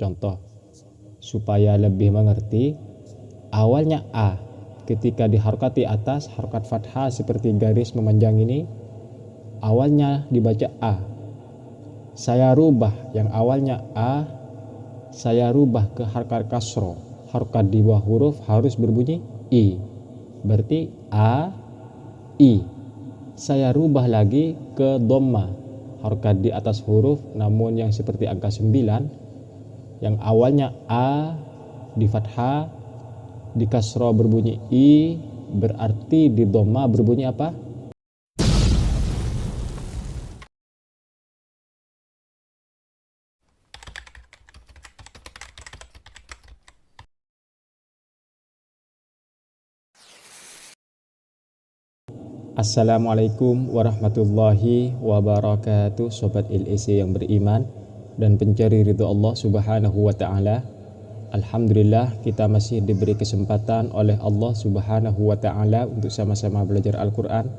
Contoh, supaya lebih mengerti, awalnya A, ketika diharokati atas, harokat fathah seperti garis memanjang ini, awalnya dibaca A. Saya rubah yang awalnya A, saya rubah ke harokat kasro. Harokat di bawah huruf harus berbunyi I. Berarti A, I. Saya rubah lagi ke dhamma. Harokat di atas huruf namun yang seperti angka 9. Yang awalnya A di fathah, di kasro berbunyi I, berarti di dhamma berbunyi apa? Assalamualaikum warahmatullahi wabarakatuh, Sobat LEC yang beriman dan pencari ridho Allah subhanahu wa ta'ala. Alhamdulillah kita masih diberi kesempatan oleh Allah subhanahu wa ta'ala untuk sama-sama belajar Al-Quran.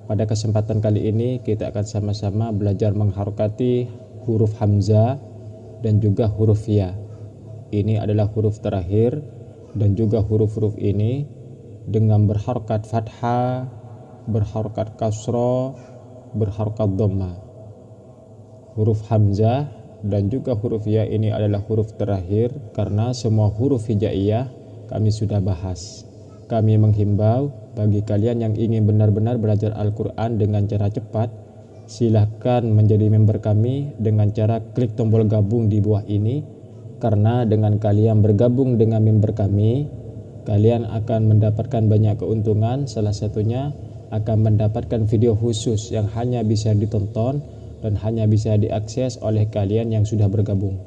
Pada kesempatan kali ini kita akan sama-sama belajar mengharokati huruf Hamzah dan juga huruf Ya. Ini adalah huruf terakhir dan juga huruf-huruf ini dengan berharokat fathah, berharokat kasro, berharokat dhamma. Huruf Hamzah dan juga huruf Ya ini adalah huruf terakhir karena semua huruf hijaiyah kami sudah bahas. Kami menghimbau bagi kalian yang ingin benar-benar belajar Al-Quran dengan cara cepat, silahkan menjadi member kami dengan cara klik tombol gabung di bawah ini, karena dengan kalian bergabung dengan member kami, kalian akan mendapatkan banyak keuntungan. Salah satunya akan mendapatkan video khusus yang hanya bisa ditonton dan hanya bisa diakses oleh kalian yang sudah bergabung.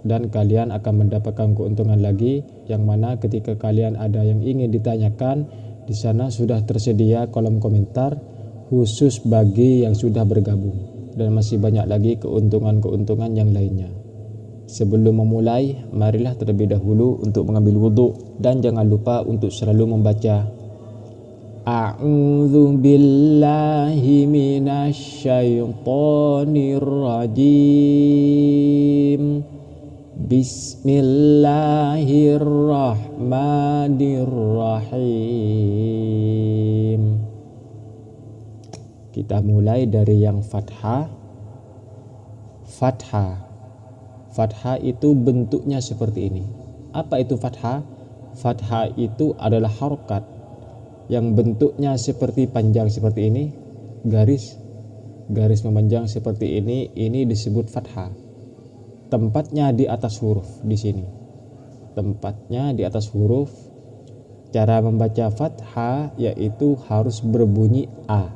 Dan kalian akan mendapatkan keuntungan lagi, yang mana ketika kalian ada yang ingin ditanyakan, di sana sudah tersedia kolom komentar khusus bagi yang sudah bergabung. Dan masih banyak lagi keuntungan-keuntungan yang lainnya. Sebelum memulai, marilah terlebih dahulu untuk mengambil wudhu dan jangan lupa untuk selalu membaca A'udzu billahi minasyaitonir rajim. Bismillahirrahmanirrahim. Kita mulai dari yang fathah. Fathah. Fathah itu bentuknya seperti ini. Apa itu fathah? Fathah itu adalah harokat yang bentuknya seperti panjang seperti ini, garis memanjang seperti ini disebut fathah. Tempatnya di atas huruf di sini. Tempatnya di atas huruf. Cara membaca fathah yaitu harus berbunyi A.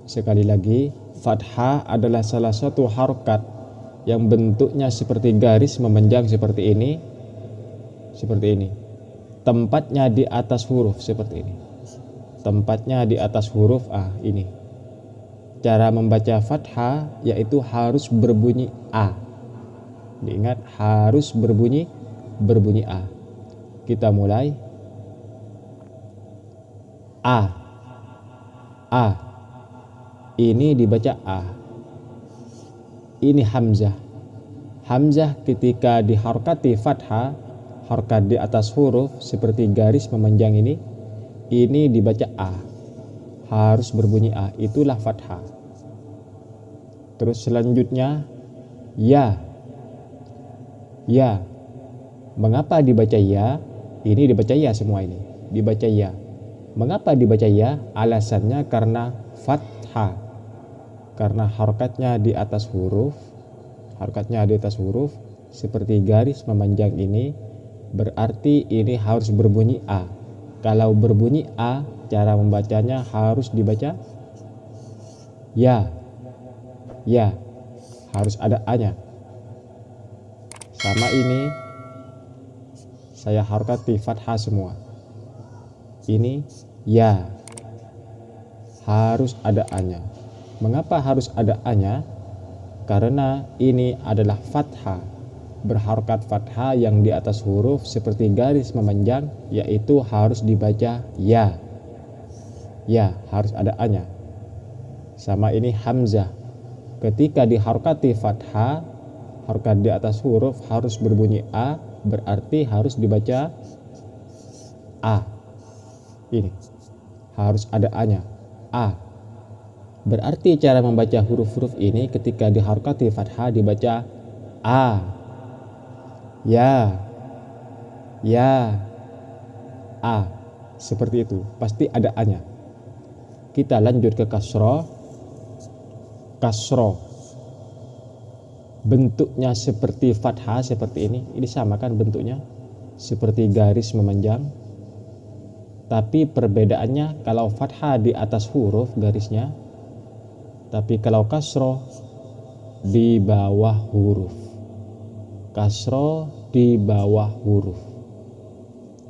Sekali lagi, fathah adalah salah satu harokat yang bentuknya seperti garis memanjang seperti ini. Seperti ini. Tempatnya di atas huruf seperti ini. Tempatnya di atas huruf A ini. Cara membaca fathah yaitu harus berbunyi A. Diingat, harus berbunyi A. Kita mulai. A. Ini dibaca A. Ini Hamzah. Hamzah ketika diharokati fathah, harokat di atas huruf seperti garis memanjang ini dibaca A, harus berbunyi A, itulah fathah. Terus selanjutnya Ya. Mengapa dibaca Ya? Ini dibaca Ya semua ini, dibaca Ya. Mengapa dibaca Ya? Alasannya karena fathah, karena harokatnya di atas huruf, seperti garis memanjang ini, berarti ini harus berbunyi A. Kalau berbunyi A, cara membacanya harus dibaca Ya. Harus ada A-nya. Sama ini saya harokati fathah semua. Ini Ya. Harus ada A-nya. Mengapa harus ada A-nya? Karena ini adalah fathah, berharokat fathah yang di atas huruf seperti garis memanjang, yaitu harus dibaca Ya. Harus ada A-nya. Sama ini Hamzah. Ketika diharokati fathah, harokat di atas huruf harus berbunyi A, berarti harus dibaca A. Ini harus ada A-nya, A. Berarti cara membaca huruf-huruf ini ketika diharokati fathah dibaca A, ya, A. Seperti itu, pasti ada A-nya. Kita lanjut ke kasroh. Kasroh bentuknya seperti fathah, seperti ini sama kan bentuknya, seperti garis memanjang. Tapi perbedaannya kalau fathah di atas huruf garisnya, tapi kalau kasroh di bawah huruf. Kasroh di bawah huruf.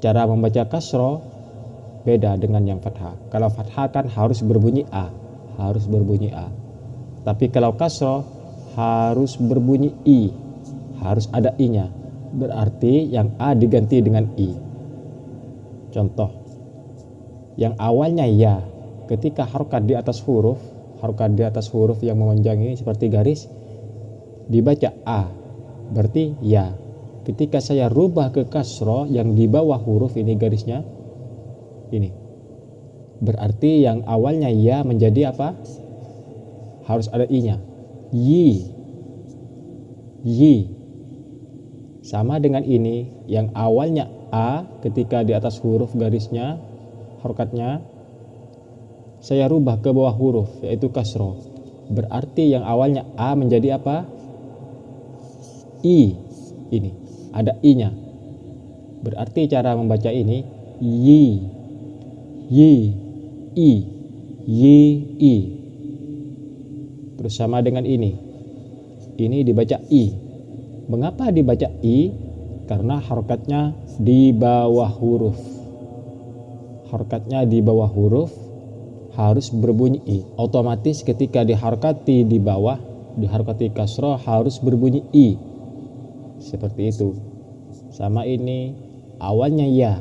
Cara membaca kasroh beda dengan yang fathah. Kalau fathah kan harus berbunyi A, harus berbunyi A. Tapi kalau kasroh harus berbunyi I, harus ada I-nya. Berarti yang A diganti dengan I. Contoh, yang awalnya ya, ketika harokat di atas huruf, harokat di atas huruf yang memanjang ini seperti garis, dibaca A, berarti ya. Ketika saya rubah ke kasroh yang di bawah huruf ini garisnya, ini berarti yang awalnya ya menjadi apa? Harus ada I-nya, yi. Sama dengan ini, yang awalnya A ketika di atas huruf garisnya, harokatnya saya rubah ke bawah huruf yaitu kasroh, berarti yang awalnya A menjadi apa? I. Ini ada I-nya, berarti cara membaca ini yi, I. Terus sama dengan ini dibaca I. Mengapa dibaca I? Karena harokatnya di bawah huruf. Harokatnya di bawah huruf harus berbunyi I. Otomatis ketika diharokati di bawah, diharokati kasroh harus berbunyi I. Seperti itu. Sama ini, awalnya ya.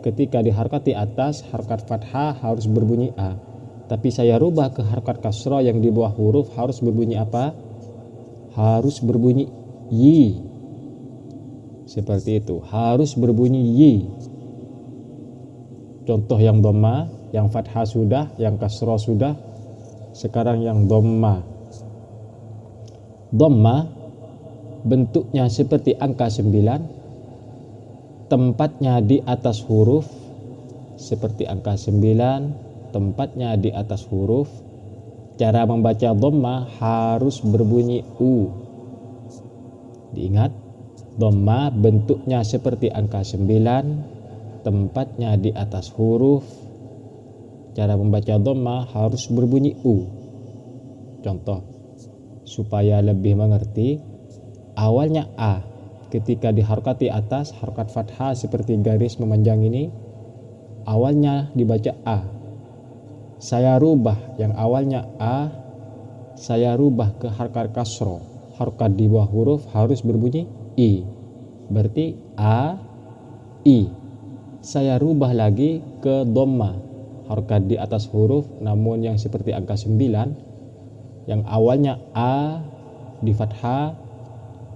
Ketika diharokati atas, harokat fathah harus berbunyi A. Tapi saya rubah ke harokat kasroh yang di bawah huruf harus berbunyi apa? Harus berbunyi yi. Seperti itu, harus berbunyi yi. Contoh yang dhamma, yang fathah sudah, yang kasroh sudah. Sekarang yang dhamma. Dhamma bentuknya seperti angka 9, tempatnya di atas huruf seperti angka 9, tempatnya di atas huruf. Cara membaca dhamma harus berbunyi U. Diingat, dhamma bentuknya seperti angka 9, tempatnya di atas huruf. Cara membaca dhamma harus berbunyi U. Contoh, supaya lebih mengerti, awalnya A, ketika diharokati atas, harokat fathah seperti garis memanjang ini, awalnya dibaca A. Saya rubah yang awalnya A, saya rubah ke harokat kasroh. Harokat di bawah huruf harus berbunyi I. Berarti A, I. Saya rubah lagi ke dhamma. Harokat di atas huruf namun yang seperti angka 9, yang awalnya A di fathah,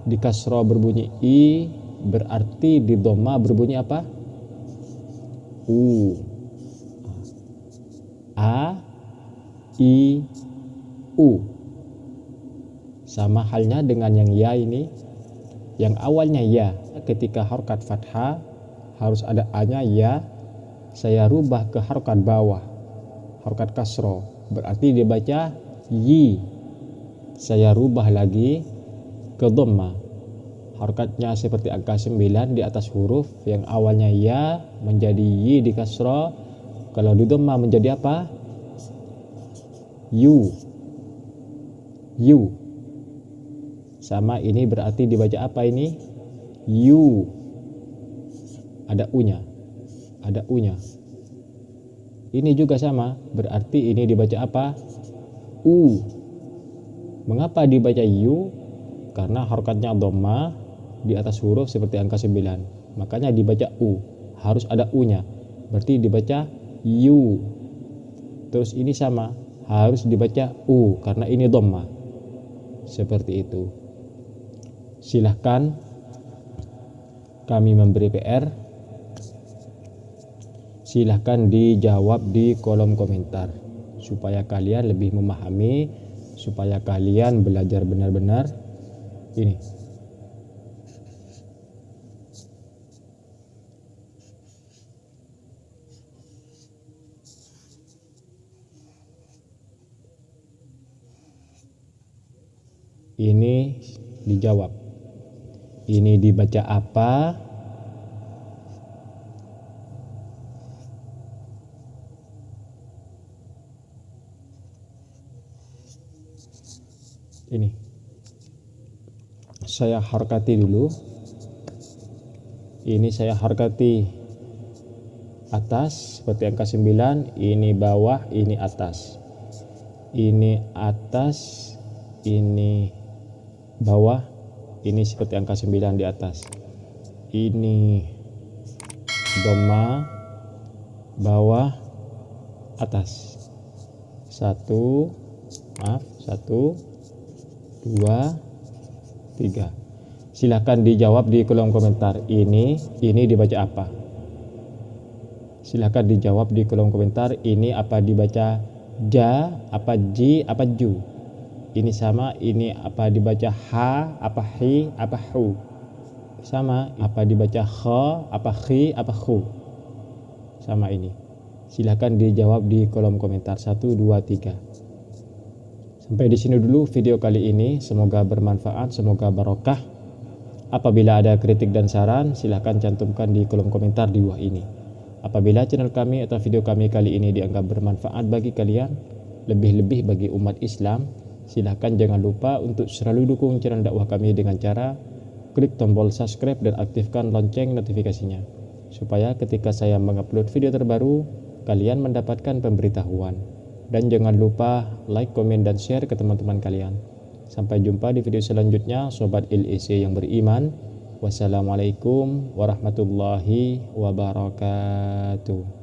di kasroh berbunyi I, berarti di dhamma berbunyi apa? U. A, I, U. Sama halnya dengan yang ya ini, yang awalnya ya, ketika harokat fathah harus ada A-nya ya, saya rubah ke harokat bawah, harokat kasroh, berarti dibaca yi. Saya rubah lagi ke dhamma, harokatnya seperti angka 9 di atas huruf, yang awalnya ya menjadi yi di kasroh. Kalau di dhamma menjadi apa? Yu. Sama ini berarti dibaca apa ini? Yu. Ada U-nya. Ini juga sama, berarti ini dibaca apa? U. Mengapa dibaca yu? Karena harokatnya dhamma di atas huruf seperti angka 9. Makanya dibaca U. Harus ada U-nya. Berarti dibaca yu. Terus ini sama, harus dibaca U karena ini dhamma. Seperti itu. Silahkan kami memberi PR, silahkan dijawab di kolom komentar supaya kalian lebih memahami, supaya kalian belajar benar-benar ini. Ini dijawab. Ini dibaca apa? Ini. Saya harkati dulu. Ini saya harkati atas seperti angka 9, ini bawah, ini atas. Ini atas, ini bawah, ini seperti angka 9 di atas. Ini dhamma, bawah, atas. 1, 2, 3. Silahkan dijawab di kolom komentar. Ini dibaca apa? Silahkan dijawab di kolom komentar. Ini apa dibaca ja, apa ji, apa ju? Ini sama. Ini apa dibaca ha, apa hi, apa hu? Sama. Apa dibaca kha, apa khi, apa khu? Sama ini. Silahkan dijawab di kolom komentar. 1, 2, 3. Sampai di sini dulu video kali ini. Semoga bermanfaat, semoga barokah. Apabila ada kritik dan saran, silahkan cantumkan di kolom komentar di bawah ini. Apabila channel kami atau video kami kali ini dianggap bermanfaat bagi kalian, lebih-lebih bagi umat Islam, silahkan jangan lupa untuk selalu dukung channel dakwah kami dengan cara klik tombol subscribe dan aktifkan lonceng notifikasinya, supaya ketika saya mengupload video terbaru, kalian mendapatkan pemberitahuan. Dan jangan lupa like, komen, dan share ke teman-teman kalian. Sampai jumpa di video selanjutnya, Sobat LEC yang beriman. Wassalamualaikum warahmatullahi wabarakatuh.